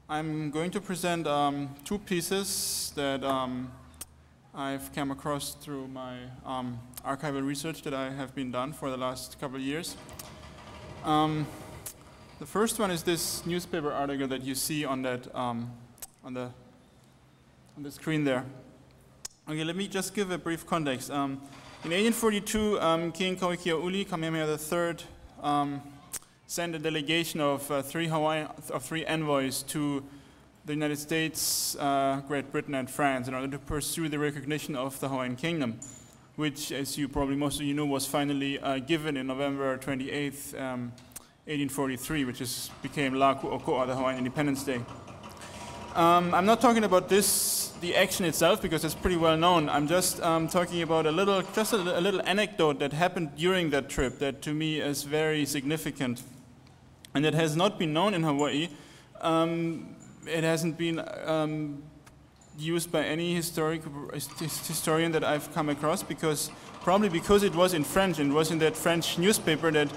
I'm going to present two pieces that I've come across through my archival research that I have been done for the last couple of years. The first one is this newspaper article that you see on that on the screen there. Okay, let me just give a brief context. In 1842, King Kauikeaouli, Kamehameha III, sent a delegation of three envoys to the United States, Great Britain, and France in order to pursue the recognition of the Hawaiian Kingdom, which, as you probably most of you know, was finally given in November 28th, 1843, which became La Ku'oko'a, the Hawaiian Independence Day. I'm not talking about the action itself, because it's pretty well known. I'm just talking about a little anecdote that happened during that trip that to me is very significant, and it has not been known in Hawaii. It hasn't been used by any historian that I've come across, probably because it was in French and was in that French newspaper that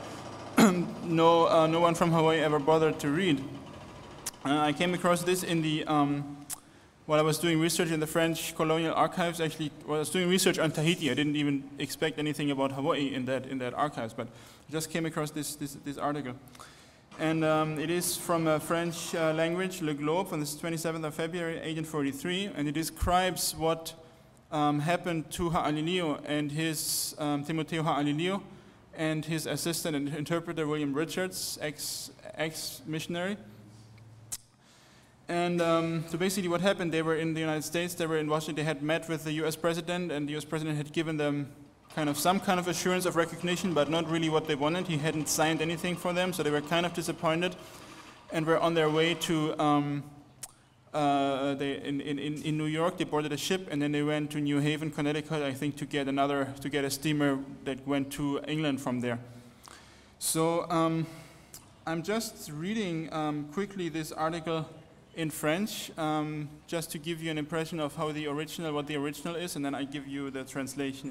no one from Hawaii ever bothered to read. I came across this in the while I was doing research in the French colonial archives. Actually, while I was doing research on Tahiti, I didn't even expect anything about Hawaii in that archives, but I just came across this article. And it is from a French language, Le Globe, on the 27th of February, 1843, and it describes what happened to Ha'alilio and his Timoteo Ha'alilio and his assistant and interpreter William Richards, ex-missionary. And so basically what happened, they were in the United States, they were in Washington, they had met with the US president, and the US president had given them some kind of assurance of recognition, but not really what they wanted. He hadn't signed anything for them, so they were kind of disappointed, and were on their way to, in New York, they boarded a ship, and then they went to New Haven, Connecticut, I think, to get a steamer that went to England from there. So I'm just reading quickly this article in French, just to give you an impression of what the original is, and then I give you the translation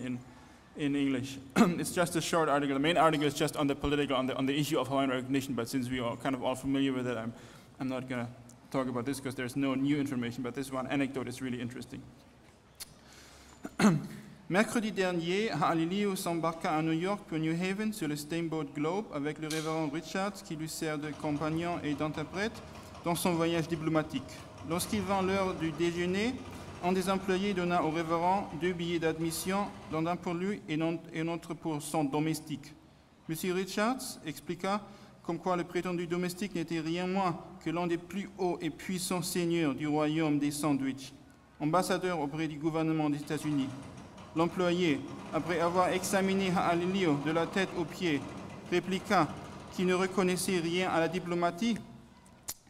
in English. It's just a short article. The main article is just on the political, on the issue of Hawaiian recognition, but since we are kind of all familiar with it, I'm not going to talk about this because there's no new information, but this one anecdote is really interesting. Mercredi dernier, Ha'alilio s'embarqua à New York pour New Haven sur le Steamboat Globe avec le révérend Richards qui lui sert de compagnon et d'interprète dans son voyage diplomatique. Lorsqu'il vint l'heure du déjeuner, un des employés donna au révérend 2 billets d'admission, l'un pour lui et un autre pour son domestique. M. Richards expliqua comme quoi le prétendu domestique n'était rien moins que l'un des plus hauts et puissants seigneurs du royaume des Sandwich, ambassadeur auprès du gouvernement des États-Unis. L'employé, après avoir examiné Ha'alilio de la tête aux pieds, répliqua qu'il ne reconnaissait rien à la diplomatie,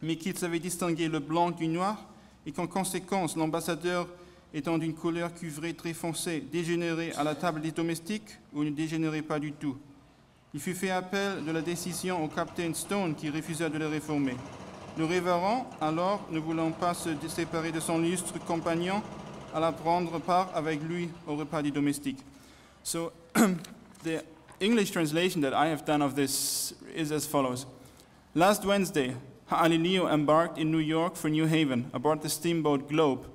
mais qu'il savait distinguer le blanc du noir, et qu'en conséquence, l'ambassadeur étant d'une couleur cuivrée très foncée, dégénérait à la table des domestiques ou ne dégénérait pas du tout. Il fut fait appel de la décision au capitaine Stone qui refusa de le réformer. Le révérend, alors, ne voulant pas se séparer de son illustre compagnon, alla prendre part avec lui au repas des domestiques. So, the English translation that I have done of this is as follows. Last Wednesday, Ha'alilio embarked in New York for New Haven aboard the steamboat Globe,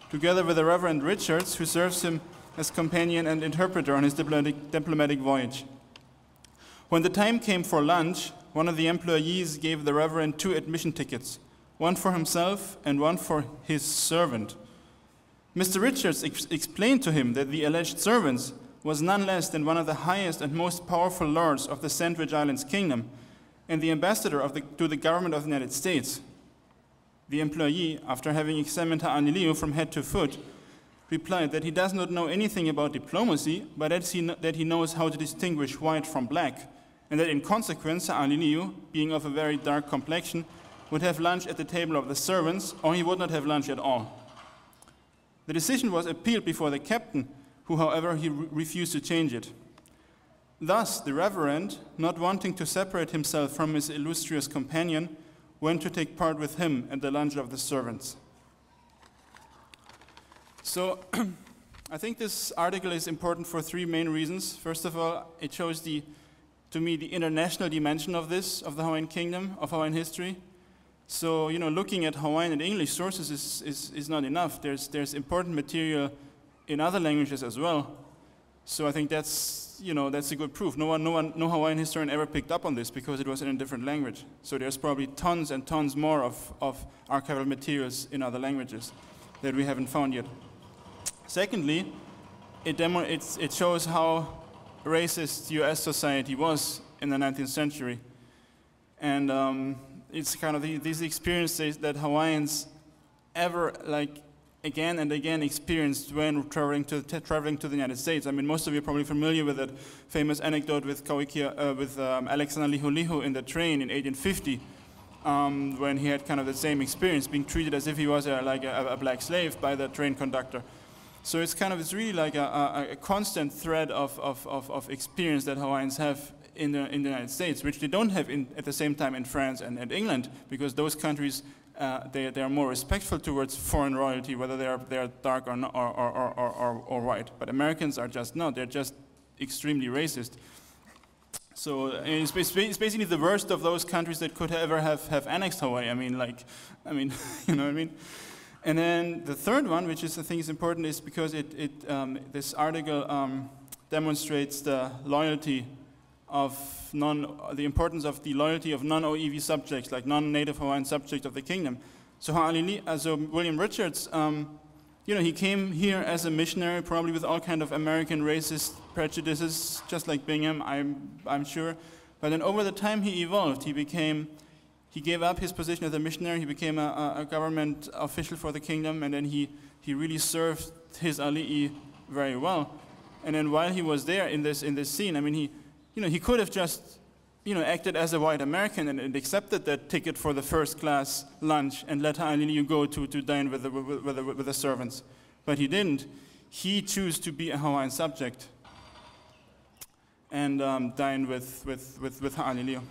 together with the Reverend Richards, who serves him as companion and interpreter on his diplomatic voyage. When the time came for lunch, one of the employees gave the Reverend 2 admission tickets, one for himself and one for his servant. Mr. Richards explained to him that the alleged servant was none less than one of the highest and most powerful lords of the Sandwich Islands Kingdom, and the ambassador to the government of the United States. The employee, after having examined Ha'alilio from head to foot, replied that he does not know anything about diplomacy, but that he knows how to distinguish white from black, and that in consequence, Ha'alilio, being of a very dark complexion, would have lunch at the table of the servants, or he would not have lunch at all. The decision was appealed before the captain, who, however, he refused to change it. Thus, the Reverend, not wanting to separate himself from his illustrious companion, went to take part with him at the lunch of the servants. So, I think this article is important for 3 main reasons. First of all, it shows to me, the international dimension of this, of the Hawaiian kingdom, of Hawaiian history. So, you know, looking at Hawaiian and English sources is not enough. There's important material in other languages as well. So I think that's, you know, that's a good proof. No Hawaiian historian ever picked up on this because it was in a different language. So there's probably tons and tons more of archival materials in other languages that we haven't found yet. Secondly, it shows how racist US society was in the 19th century. And it's kind of these experiences that Hawaiians ever, like, again and again experienced when traveling to the United States. I mean, most of you are probably familiar with that famous anecdote with Alexander Liholiho in the train in 1850, when he had kind of the same experience, being treated as if he was like a black slave by the train conductor. So it's really like a constant thread of experience that Hawaiians have in the United States, which they don't have at the same time in France and England, because those countries, they are more respectful towards foreign royalty, whether they are dark or white. But Americans are just not. They're just extremely racist. So it's basically the worst of those countries that could ever have annexed Hawaii. I mean, you know what I mean? And then the third one, which I think is important, is because this article demonstrates the loyalty of the importance of the loyalty of non-OEV subjects, like non-native Hawaiian subjects of the kingdom. So William Richards, you know, he came here as a missionary, probably with all kind of American racist prejudices, just like Bingham, I'm sure. But then over the time he evolved. He gave up his position as a missionary. He became a government official for the kingdom, and then he really served his ali'i very well. And then while he was there in this scene, I mean, he could have just, acted as a white American and accepted that ticket for the first class lunch and let Ha'aliliu go to dine with the servants. But he didn't. He chose to be a Hawaiian subject and dine with Ha'aliliu.